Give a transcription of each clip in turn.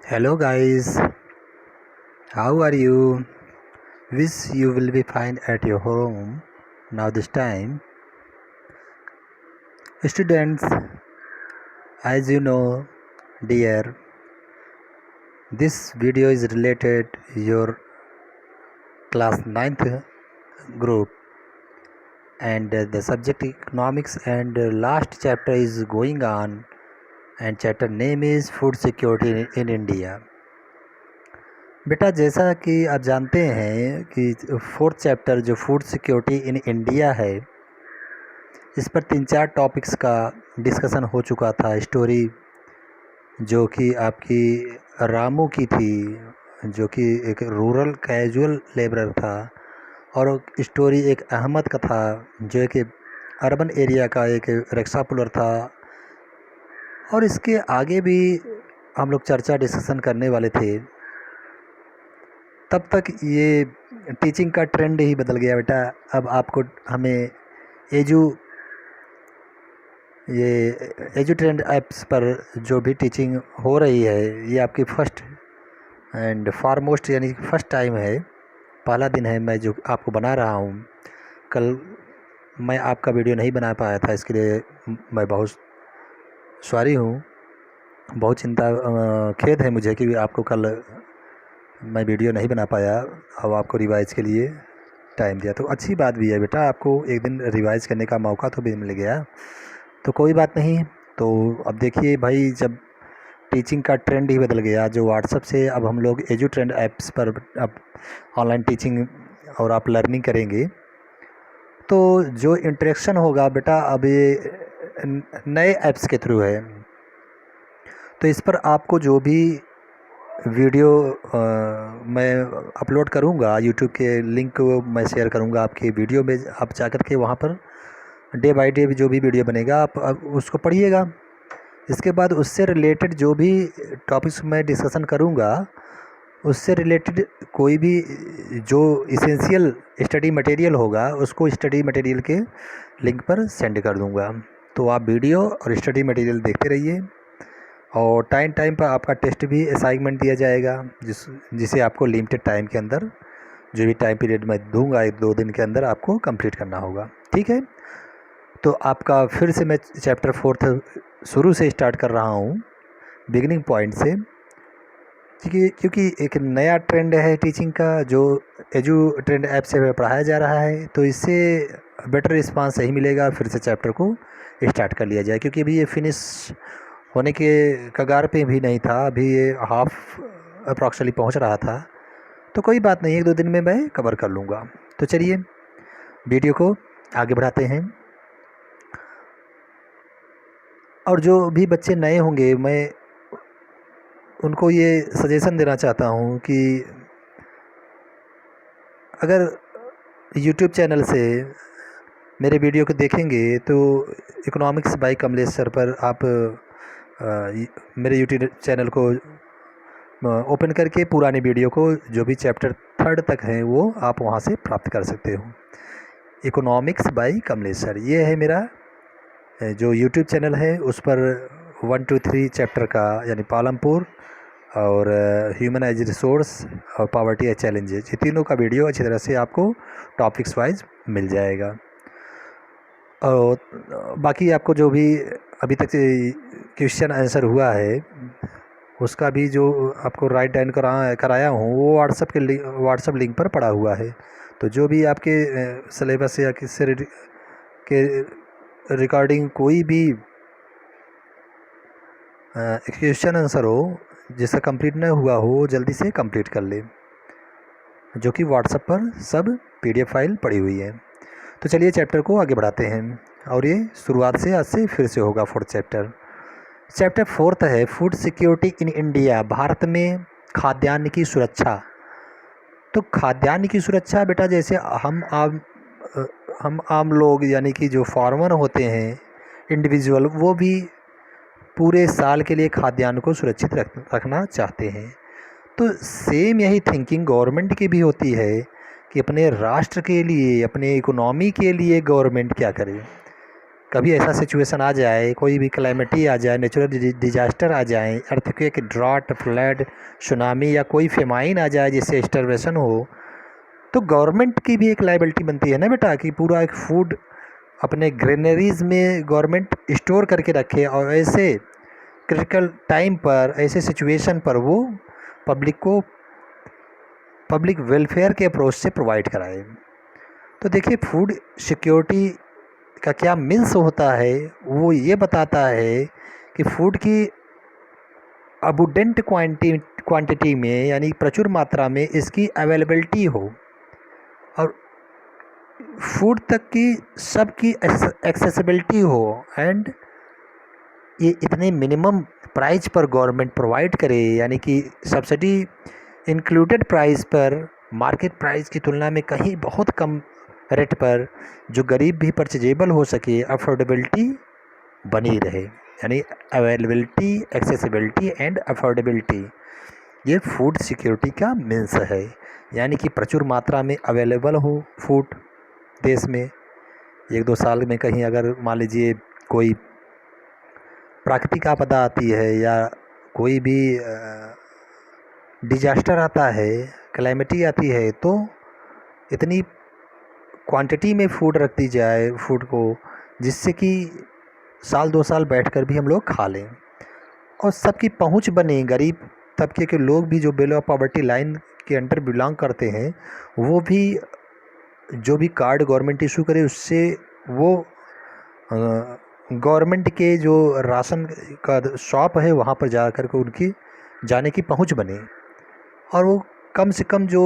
Hello guys, how are you? Wish you will be fine at your home. Now this time, students, as you know, dear, this video is related your class ninth group and the subject economics and last chapter is going on and chapter name is food security in India. बेटा जैसा कि आप जानते हैं कि fourth chapter जो food security in India है इस पर 3-4 टॉपिक्स का डिस्कशन हो चुका था। स्टोरी जो कि आपकी रामू की थी, जो कि एक रूरल कैजुअल लेबरर था, और स्टोरी एक अहमद का था जो एक अर्बन एरिया का एक रिक्शा पुलर था। और इसके आगे भी हम लोग चर्चा डिस्कशन करने वाले थे। तब तक ये टीचिंग का ट्रेंड ही बदल गया बेटा। अब आपको हमें एजू ट्रेंड ऐप्स पर जो भी टीचिंग हो रही है ये आपकी फर्स्ट एंड फॉरमोस्ट यानी फर्स्ट टाइम है, पहला दिन है मैं जो आपको बना रहा हूँ। कल मैं आपका वीडियो नहीं बना पाया था, इसके लिए मैं बहुत सॉरी हूँ, बहुत खेद है मुझे कि आपको कल मैं वीडियो नहीं बना पाया। अब आपको रिवाइज़ के लिए टाइम दिया तो अच्छी बात भी है बेटा, आपको एक दिन रिवाइज़ करने का मौका तो भी मिल गया, तो कोई बात नहीं। तो अब देखिए भाई, जब टीचिंग का ट्रेंड ही बदल गया, जो व्हाट्सएप से अब हम लोग एजू ट्रेंड ऐप्स पर अब ऑनलाइन टीचिंग और आप लर्निंग करेंगे, तो जो इंटरेक्शन होगा बेटा अब ये नए ऐप्स के थ्रू है। तो इस पर आपको जो भी वीडियो मैं अपलोड करूँगा, यूट्यूब के लिंक को मैं शेयर करूँगा आपके वीडियो में, आप जाकर के वहाँ पर डे बाय डे जो भी वीडियो बनेगा आप उसको पढ़िएगा। इसके बाद उससे रिलेटेड जो भी टॉपिक्स मैं डिस्कशन करूँगा, उससे रिलेटेड कोई भी जो इसेंशियल स्टडी मटेरियल होगा उसको स्टडी मटेरियल के लिंक पर सेंड कर दूँगा। तो आप वीडियो और स्टडी मटेरियल देखते रहिए, और टाइम पर आपका टेस्ट भी असाइनमेंट दिया जाएगा, जिसे आपको लिमिटेड टाइम के अंदर, जो भी टाइम पीरियड मैं दूंगा 1-2 दिन के अंदर आपको कंप्लीट करना होगा, ठीक है। तो आपका फिर से मैं चैप्टर 4 शुरू से स्टार्ट कर रहा हूँ, बिगिनिंग पॉइंट से, क्योंकि एक नया ट्रेंड है टीचिंग का जो एजू ट्रेंड ऐप से पढ़ाया जा रहा है, तो इससे बेटर रिस्पांस सही मिलेगा। फिर से चैप्टर को स्टार्ट कर लिया जाए, क्योंकि अभी ये फिनिश होने के कगार पे भी नहीं था, अभी ये हाफ अप्रॉक्सिमेटली पहुंच रहा था। तो कोई बात नहीं, 1-2 दिन में मैं कवर कर लूँगा। तो चलिए वीडियो को आगे बढ़ाते हैं। और जो भी बच्चे नए होंगे, मैं उनको ये सजेशन देना चाहता हूँ कि अगर यूट्यूब चैनल से मेरे वीडियो को देखेंगे तो इकोनॉमिक्स बाय कमलेश सर पर आप मेरे यूट्यूब चैनल को ओपन करके पुराने वीडियो को जो भी चैप्टर 3 तक हैं वो आप वहाँ से प्राप्त कर सकते हो। इकोनॉमिक्स बाय कमलेश सर, ये है मेरा जो यूट्यूब चैनल है, उस पर 1 2 3 चैप्टर का यानी पालमपुर और ह्यूमन एज रिसोर्स और पॉवर्टी एज चैलेंजेस, ये तीनों का वीडियो अच्छी तरह से आपको टॉपिक्स वाइज मिल जाएगा। और बाकी आपको जो भी अभी तक क्वेश्चन आंसर हुआ है उसका भी जो आपको राइट डाउन कराया हूँ वो व्हाट्सएप लिंक पर पड़ा हुआ है। तो जो भी आपके सिलेबस या किससे के रिकॉर्डिंग कोई भी क्वेश्चन आंसर हो जिसका कंप्लीट न हुआ हो, जल्दी से कंप्लीट कर ले, जो कि व्हाट्सएप पर सब PDF फाइल पड़ी हुई है। तो चलिए चैप्टर को आगे बढ़ाते हैं, और ये शुरुआत से आज से फिर से होगा। फोर्थ चैप्टर 4 है food security in India, Bharat में खाद्यान्न की सुरक्षा। तो खाद्यान्न की सुरक्षा बेटा, जैसे हम आम लोग यानी कि जो फार्मर होते हैं इंडिविजुअल, वो भी पूरे साल के लिए खाद्यान्न को सुरक्षित रखना चाहते हैं। तो सेम यही थिंकिंग गवर्नमेंट की भी होती है कि अपने राष्ट्र के लिए, अपने इकोनॉमी के लिए गवर्नमेंट क्या करे। कभी ऐसा सिचुएशन आ जाए, कोई भी क्लाइमेटी आ जाए, नेचुरल डिजास्टर आ जाए, अर्थक्वेक, ड्रॉट, फ्लड, सुनामी या कोई फेमाइन आ जाए जिससे स्टार्वेशन हो, तो गवर्नमेंट की भी एक लायबिलिटी बनती है ना बेटा, कि पूरा एक फूड अपने ग्रेनरीज में गवर्नमेंट स्टोर करके रखे और ऐसे क्रिटिकल टाइम पर, ऐसे सिचुएशन पर वो पब्लिक को पब्लिक वेलफेयर के अप्रोच से प्रोवाइड कराए। तो देखिए, फूड सिक्योरिटी का क्या मीन्स होता है, वो ये बताता है कि फूड की अबुडेंट क्वांटिटी में, यानी प्रचुर मात्रा में इसकी अवेलेबिलिटी हो, और फूड तक की सबकी एक्सेसिबिलिटी हो, एंड ये इतने मिनिमम प्राइस पर गवर्नमेंट प्रोवाइड करे, यानी कि सब्सिडी इंक्लूडेड प्राइस पर, मार्केट प्राइस की तुलना में कहीं बहुत कम रेट पर, जो गरीब भी परचेजेबल हो सके, अफोर्डेबिलिटी बनी रहे, यानी अवेलेबिलिटी, एक्सेसिबिलिटी एंड अफोर्डेबिलिटी, ये फूड सिक्योरिटी का मीन्स है। यानी कि प्रचुर मात्रा में अवेलेबल हो फूड देश में। 1-2 साल में कहीं अगर मान लीजिए कोई प्राकृतिक आपदा आती है या कोई भी डिजास्टर आता है, क्लाइमेटी आती है, तो इतनी क्वांटिटी में फूड रख दी जाए फूड को, जिससे कि 1-2 साल बैठकर भी हम लोग खा लें और सबकी पहुंच बने। गरीब तबके के लोग भी जो बिलो पॉवर्टी लाइन के अंडर बिलोंग करते हैं, वो भी जो भी कार्ड गवर्नमेंट इशू करे उससे वो गवर्नमेंट के जो राशन का शॉप है वहाँ पर जा कर के उनकी जाने की पहुँच बने, और वो कम से कम जो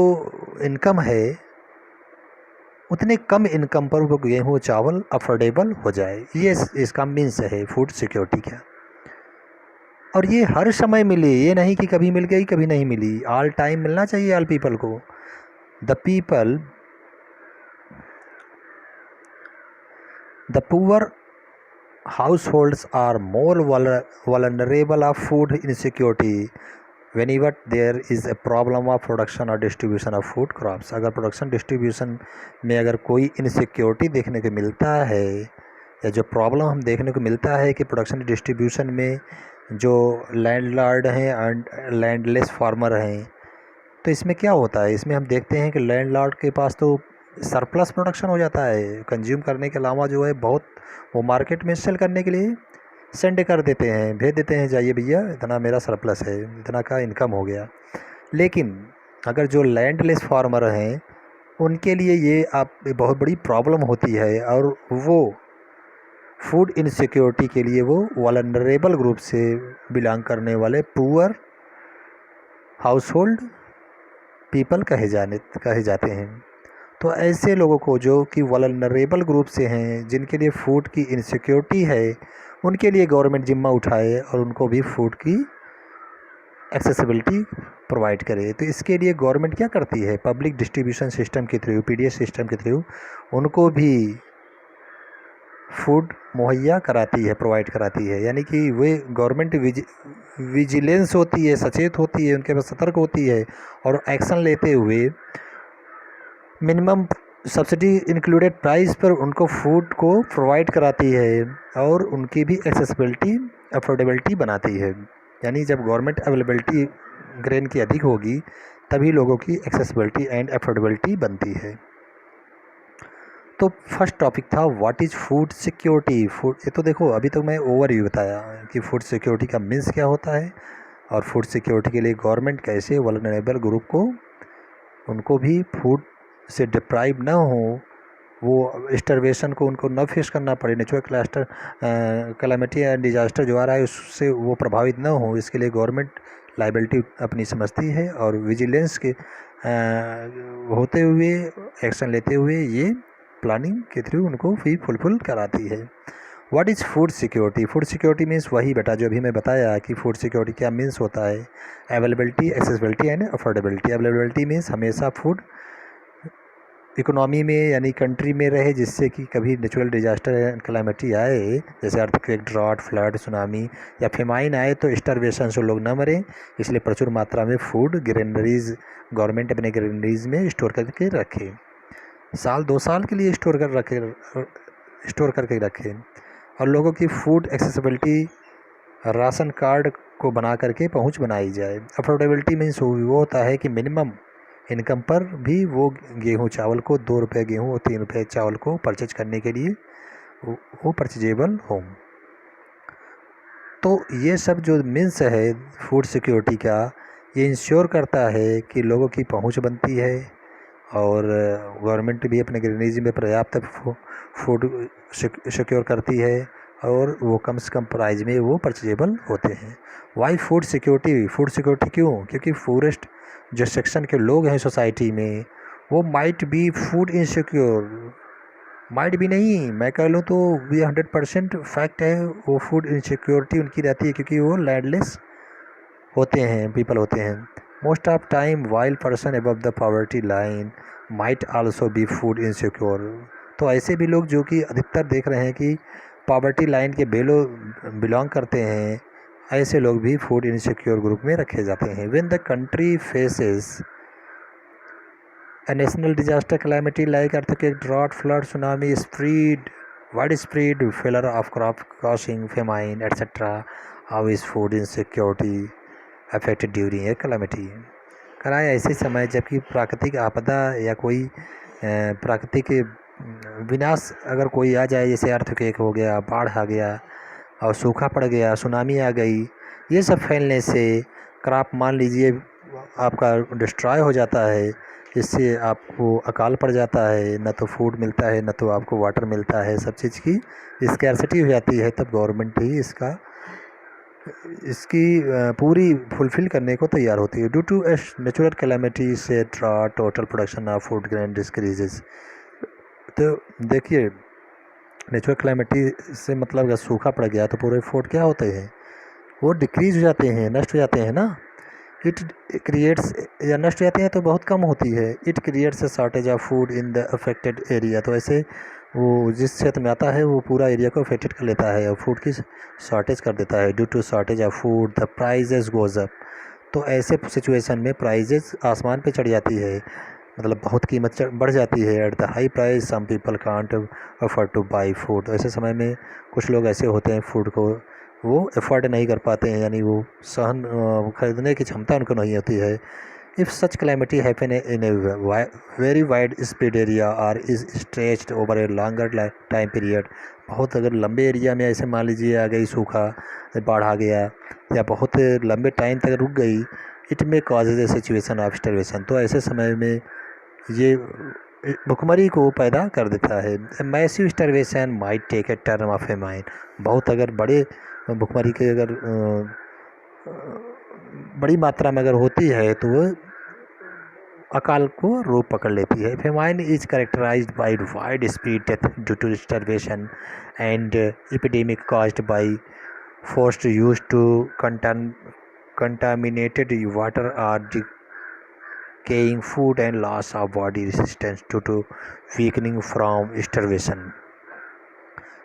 इनकम है उतने कम इनकम पर वो गेहूँ चावल अफोर्डेबल हो जाए। ये इसका मीन्स है फूड सिक्योरिटी का। और ये हर समय मिले, ये नहीं कि कभी मिल गई कभी नहीं मिली, ऑल टाइम मिलना चाहिए ऑल पीपल को। The poor households are more vulnerable of food insecurity whenever there is a problem of production or distribution of food crops। अगर प्रोडक्शन डिस्ट्रीब्यूशन में अगर कोई इनसिक्योरिटी देखने को मिलता है, या जो प्रॉब्लम हम देखने को मिलता है कि प्रोडक्शन डिस्ट्रीब्यूशन में जो लैंडलॉर्ड हैं एंड लैंडलेस फार्मर हैं, तो इसमें क्या होता है, इसमें हम देखते हैं कि लैंडलॉर्ड के पास तो सरप्लस प्रोडक्शन हो जाता है, कंज्यूम करने के अलावा जो है बहुत वो मार्केट में सेल करने के लिए सेंड कर देते हैं, भेज देते हैं, जाइए भैया इतना मेरा सरप्लस है, इतना का इनकम हो गया। लेकिन अगर जो लैंडलेस फार्मर हैं उनके लिए ये आप बहुत बड़ी प्रॉब्लम होती है, और वो फूड इनसिक्योरिटी के लिए वो वल्नरेबल ग्रुप से बिलोंग करने वाले पुअर हाउसहोल्ड पीपल कहे जाते हैं। तो ऐसे लोगों को जो कि वल्नरेबल ग्रुप से हैं, जिनके लिए फ़ूड की इनसिक्योरिटी है, उनके लिए गवर्नमेंट जिम्मा उठाए और उनको भी फूड की एक्सेसिबिलिटी प्रोवाइड करे। तो इसके लिए गवर्नमेंट क्या करती है, पब्लिक डिस्ट्रीब्यूशन सिस्टम के थ्रू, पीडीएस सिस्टम के थ्रू उनको भी फूड मुहैया कराती है, प्रोवाइड कराती है। यानी कि वे गवर्नमेंट विजिलेंस होती है, सचेत होती है, उनके पास सतर्क होती है, और एक्शन लेते हुए मिनिमम सब्सिडी इंक्लूडेड प्राइस पर उनको फूड को प्रोवाइड कराती है, और उनकी भी एक्सेसिबिलिटी, अफोर्डेबिलिटी बनाती है। यानी जब गवर्नमेंट अवेलेबिलिटी ग्रेन की अधिक होगी, तभी लोगों की एक्सेसिबिलिटी एंड अफोर्डेबिलिटी बनती है। तो फर्स्ट टॉपिक था what is food security. Food, ये तो देखो अभी तो मैं ओवरव्यू बताया कि फूड सिक्योरिटी का मीन्स क्या होता है, और फूड सिक्योरिटी के लिए गवर्नमेंट कैसे वल्नरेबल ग्रुप को, उनको भी फूड से डिप्राइव ना हो, वो स्टार्वेशन को उनको न फेस करना पड़े, नेचुरल कैलामिटी एंड डिजास्टर जो आ रहा है उससे वो प्रभावित ना हो, इसके लिए गवर्नमेंट लाइबिलिटी अपनी समझती है, और विजिलेंस के होते हुए, एक्शन लेते हुए ये प्लानिंग के थ्रू उनको भी फुलफिल कराती है। What is food security. Food security means वही बेटा जो अभी मैं बताया कि फूड सिक्योरिटी क्या मीन्स होता है, availability, accessibility and affordability. Availability means हमेशा फूड इकोनॉमी में यानी कंट्री में रहे, जिससे कि कभी नेचुरल डिजास्टर एंड कैलामिटी आए, जैसे अर्थक्वेक, ड्रॉट, फ्लड, सुनामी या फेमाइन आए, तो स्टार्वेशन से लोग न मरें, इसलिए प्रचुर मात्रा में फूड ग्रेनरीज गवर्नमेंट अपने ग्रेनरीज में स्टोर करके रखे, 1-2 साल के लिए स्टोर करके रखें। और लोगों की फूड एक्सेसिबिलिटी राशन कार्ड को बना करके पहुंच बनाई जाए। अफोर्डेबिलिटी मीन्स वो होता है कि मिनिमम इनकम पर भी वो गेहूँ चावल को 2 रुपये गेहूँ और 3 रुपये चावल को परचेज करने के लिए वो परचेजेबल हो। तो ये सब जो मीन्स है फूड सिक्योरिटी का, ये इंश्योर करता है कि लोगों की पहुंच बनती है और गवर्नमेंट भी अपने ग्रेनेज में पर्याप्त फूड सिक्योर करती है और वो कम से कम प्राइस में वो परचेजेबल होते हैं। Why food security? Food security क्यों? क्योंकि फॉरेस्ट जो सेक्शन के लोग हैं सोसाइटी में, वो might be food insecure, might भी नहीं, मैं कह लूँ तो ये 100% फैक्ट है, वो फूड इनसिक्योरिटी उनकी रहती है क्योंकि वो लैंडलेस होते हैं, पीपल होते हैं। Most of time while person above the poverty line might also be food insecure. तो ऐसे भी लोग जो कि अधिकतर देख रहे हैं कि पॉवर्टी लाइन के बिलोंग करते हैं, ऐसे लोग भी फूड इनसिक्योर ग्रुप में रखे जाते हैं। When the country faces a national disaster calamity like earthquake, drought, flood, tsunami, widespread failure of crop causing famine, etc. How is food insecurity affected during a calamity? कराए ऐसे समय जबकि प्राकृतिक आपदा या कोई प्राकृतिक विनाश अगर कोई आ जाए, जैसे अर्थक्वेक हो गया, बाढ़ आ गया और सूखा पड़ गया, सुनामी आ गई, ये सब फैलने से क्रॉप मान लीजिए आपका डिस्ट्रॉय हो जाता है, इससे आपको अकाल पड़ जाता है, न तो फूड मिलता है न तो आपको वाटर मिलता है, सब चीज़ की स्कैर्सिटी हो जाती है, तब गवर्नमेंट ही इसकी पूरी फुलफ़िल करने को तैयार होती है। ड्यू टू नेचुरल कैलेमिटी से drought total production of food grain decreases. तो देखिए नेचुरल कैलेमिटी से मतलब अगर सूखा पड़ गया तो पूरे फूड क्या होते हैं, वो डिक्रीज हो जाते हैं, नष्ट हो जाते हैं ना। इट क्रिएट्स, या नष्ट हो जाती है तो बहुत कम होती है। It creates a shortage of food in the affected area. तो ऐसे वो जिस क्षेत्र में आता है वो पूरा एरिया को अफेक्टेड कर लेता है और फूड की शॉर्टेज कर देता है। Due to shortage of food the prices goes up. तो ऐसे सिचुएशन में प्राइजेस आसमान पे चढ़ जाती है, मतलब बहुत कीमत बढ़ जाती है। At the high price some people can't afford to buy food. ऐसे समय में कुछ लोग ऐसे होते हैं फूड को वो अफोर्ड नहीं कर पाते हैं, यानी वो खरीदने की क्षमता उनको नहीं होती है। If such calamity happen in a very wide spread area और is stretched over a longer time period, बहुत अगर लंबे एरिया में ऐसे मान लीजिए आ गई सूखा, बाढ़ आ गया या बहुत लंबे टाइम तक रुक गई, इट में causes A situation of starvation. तो ऐसे समय में ये भुखमरी को पैदा कर देता है। Massive starvation might take a term of a mine. बहुत अगर बड़े भुखमरी के अगर बड़ी मात्रा में अगर होती है तो वो अकाल को रूप पकड़ लेती है। Famine is characterized by widespread death due to starvation and epidemic caused by forced use to contaminated water or decaying food and loss of body resistance due to weakening from starvation।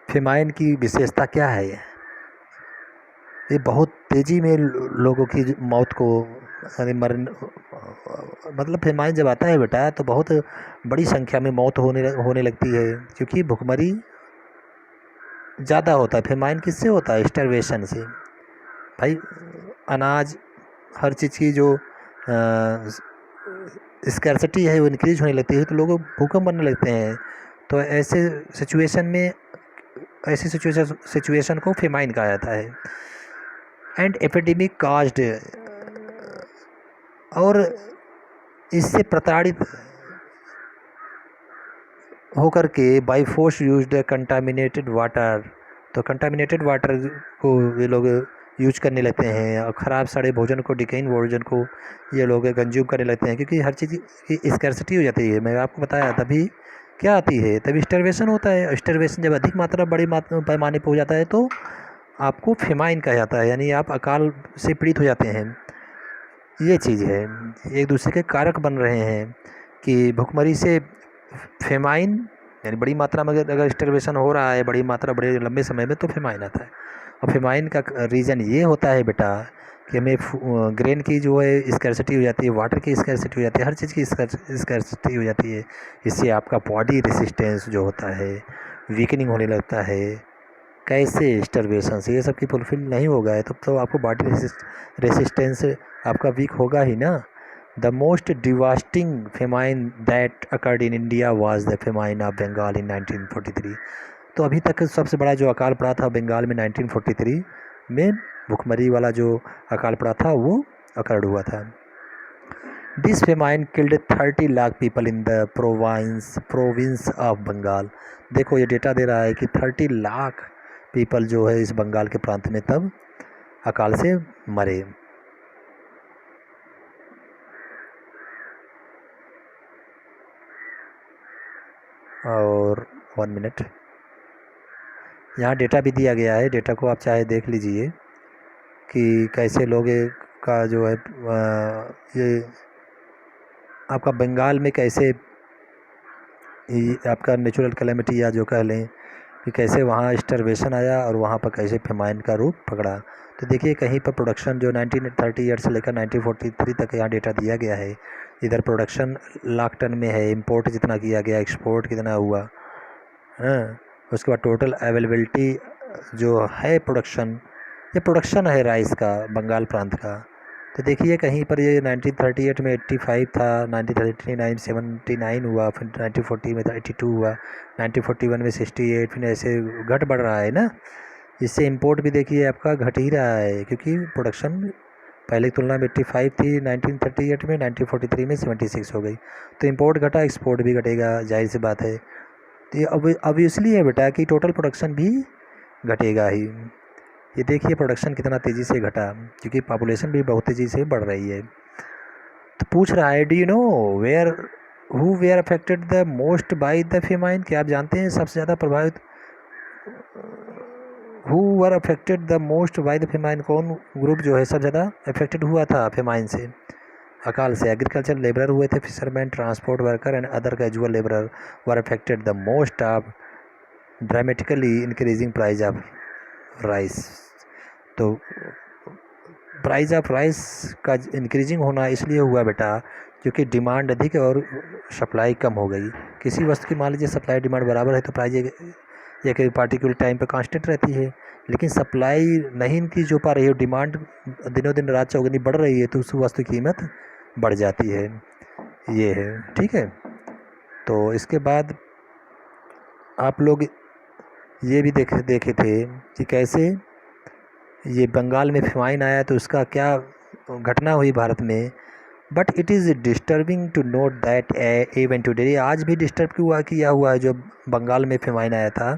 Famine की विशेषता क्या है? ये बहुत तेज़ी में लोगों की मौत को मतलब फेमाइन जब आता है बेटा तो बहुत बड़ी संख्या में मौत होने लगती है, क्योंकि भुखमरी ज़्यादा होता है। फेमाइन किससे होता है? स्टार्वेशन से। भाई अनाज हर चीज़ की जो स्कैर्सिटी है वो इंक्रीज होने लगती है तो लोग भूकंप बनने लगते हैं। तो ऐसे सिचुएशन को फेमाइन कहा जाता है। एंड एपिडेमिक काज्ड, और इससे प्रताड़ित होकर के by force used contaminated water. तो कंटामिनेटेड वाटर को ये लोग यूज करने लगते हैं और ख़राब सड़े भोजन को, डिकेइंग भोजन को ये लोग कंज्यूम करने लगते हैं, क्योंकि हर चीज़ की स्कैर्सिटी हो जाती है। मैं आपको बताया तभी क्या आती है, तभी स्टार्वेशन होता है। स्टार्वेशन जब अधिक मात्रा बड़ी पैमाने पर हो जाता है तो आपको फेमाइन कहा जाता है, यानी आप अकाल से पीड़ित हो जाते हैं। ये चीज़ है, एक दूसरे के कारक बन रहे हैं कि भुखमरी से फेमाइन, यानी बड़ी मात्रा में अगर स्टार्वेशन हो रहा है बड़ी मात्रा बड़े लंबे समय में तो फेमाइन आता है। और फेमाइन का रीज़न ये होता है बेटा कि हमें ग्रेन की जो है स्कैर्सिटी हो जाती है, वाटर की स्कैर्सिटी हो जाती है, हर चीज़ की स्कैर्सिटी हो जाती है। इससे आपका बॉडी रेसिस्टेंस जो होता है वीकनिंग होने लगता है, कैसे स्टार्वेशन से ये सब की फुलफिल नहीं होगा है तब तो आपको बॉडी रेसिस्टेंस आपका वीक होगा ही ना। The most devastating famine that occurred in India was the famine of Bengal in 1943। तो अभी तक सबसे बड़ा जो अकाल पड़ा था बंगाल में 1943 में, भुखमरी वाला जो अकाल पड़ा था वो अकर्ड हुआ था। This famine killed 30 lakh people in the province of Bengal. देखो ये डेटा दे रहा है कि 30 लाख पीपल जो है इस बंगाल के प्रांत में तब अकाल से मरे। और 1 मिनट, यहाँ डेटा भी दिया गया है, डेटा को आप चाहे देख लीजिए कि कैसे लोग का जो है ये आपका बंगाल में कैसे आपका नेचुरल कैलेमिटी या जो कह लें कि कैसे वहाँ स्टार्वेशन आया और वहाँ पर कैसे फेमाइन का रूप पकड़ा। तो देखिए कहीं पर प्रोडक्शन जो 1938 से लेकर 1943 तक यहाँ डेटा दिया गया है। इधर प्रोडक्शन लाख टन में है, इंपोर्ट जितना किया गया, एक्सपोर्ट कितना हुआ, हाँ। उसके बाद टोटल अवेलेबिलिटी जो है प्रोडक्शन, ये प्रोडक्शन है राइस का बंगाल प्रांत का। तो देखिए कहीं पर ये 1938 में 85 था, 1939 79 हुआ, फिर 1940 में 82 हुआ, 1941 में 68, फिर ऐसे घट बढ़ रहा है ना। इससे इंपोर्ट भी देखिए आपका घट ही रहा है क्योंकि प्रोडक्शन पहले की तुलना में 85 थी 1938 में, 1943 में 76 हो गई। तो इंपोर्ट घटा, एक्सपोर्ट भी घटेगा, जाहिर सी बात है। तो ये अब इसलिए है बेटा कि टोटल प्रोडक्शन भी घटेगा ही। ये देखिए प्रोडक्शन कितना तेज़ी से घटा क्योंकि पॉपुलेशन भी बहुत तेज़ी से बढ़ रही है। तो पूछ रहा है do you know where who were affected the most by the famine. क्या आप जानते हैं सबसे ज़्यादा प्रभावित who were affected the most by the famine, कौन ग्रुप जो है सबसे ज़्यादा अफेक्टेड हुआ था फेमाइन से, अकाल से। एग्रीकल्चर लेबरर हुए थे, fisherman, transport worker and other casual labourer were affected the most of dramatically increasing price of rice. तो प्राइस ऑफ राइस का इंक्रीजिंग होना इसलिए हुआ बेटा क्योंकि डिमांड अधिक और सप्लाई कम हो गई। किसी वस्तु की मान लीजिए सप्लाई डिमांड बराबर है तो प्राइस एक पार्टिकुलर टाइम पे कांस्टेंट रहती है, लेकिन सप्लाई नहीं इनकी जो पा रही है, डिमांड दिनों दिन रात चौगुनी बढ़ रही है तो उस वस्तु की कीमत बढ़ जाती है। ये है, ठीक है। तो इसके बाद आप लोग ये भी देखे थे कि कैसे ये बंगाल में फेमाइन आया तो उसका क्या घटना हुई भारत में। But it is disturbing to note that even today, आज भी डिस्टर्ब किया हुआ है जो बंगाल में फेमाइन आया था।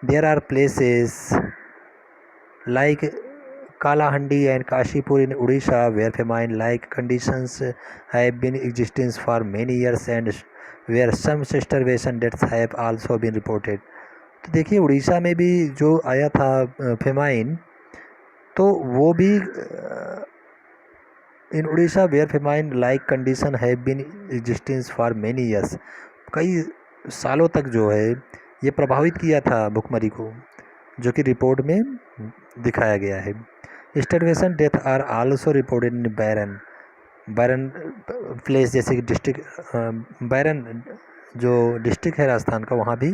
There are places like Kalahandi and Kashipur in Orissa where famine like conditions have been existence for many years and where some starvation deaths have also been reported. तो देखिए उड़ीसा में भी जो आया था फेमाइन, तो वो भी in Orissa where famine like condition have been existence for many years, कई सालों तक जो है ये प्रभावित किया था भुखमरी को, जो कि रिपोर्ट में दिखाया गया है। Starvation death are also reported in barren place, जैसे कि डिस्ट्रिक्ट बैरन जो डिस्ट्रिक्ट है राजस्थान का, वहाँ भी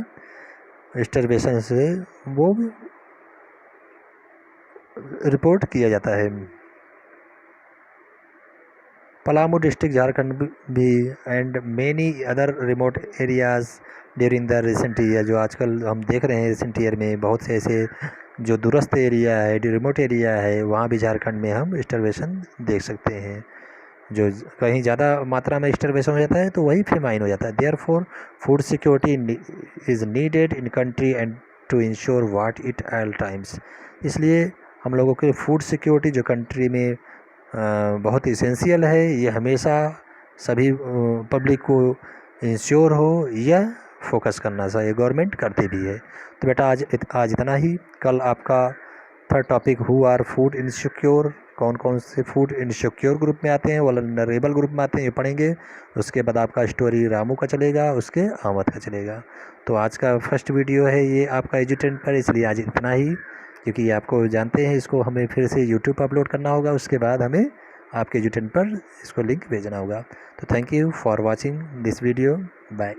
स्टार्वेशन से वो रिपोर्ट किया जाता है। पलामू डिस्ट्रिक्ट झारखंड भी and many other remote areas during the recent year, जो आजकल हम देख रहे हैं रिसेंट ईयर में बहुत से ऐसे जो दूरस्थ एरिया है, रिमोट एरिया है, वहाँ भी झारखंड में हम स्टार्वेशन देख सकते हैं। जो कहीं ज़्यादा मात्रा में स्टार्वेशन हो जाता है तो वही फेमाइन हो जाता है। Therefore food security is needed in country and to ensure what it all times. इसलिए हम लोगों के फूड सिक्योरिटी जो कंट्री में बहुत इसेंशियल है, ये हमेशा सभी पब्लिक को इंश्योर हो, यह फोकस करना चाहिए, गवर्नमेंट करती भी है। तो बेटा आज इतना ही। कल आपका third topic who are food insecure, कौन कौन से फूड इनसिक्योर ग्रुप में आते हैं, वल्नरेबल ग्रुप में आते हैं, ये पढ़ेंगे। उसके बाद आपका स्टोरी रामू का चलेगा, उसके अहमद का चलेगा। तो आज का फर्स्ट वीडियो है ये आपका एजुटेंट पर, इसलिए आज इतना ही, क्योंकि आपको जानते हैं इसको हमें फिर से यूट्यूब पर अपलोड करना होगा, उसके बाद हमें आपके एजुटेंट पर इसको लिंक भेजना होगा। तो thank you for watching this video, bye.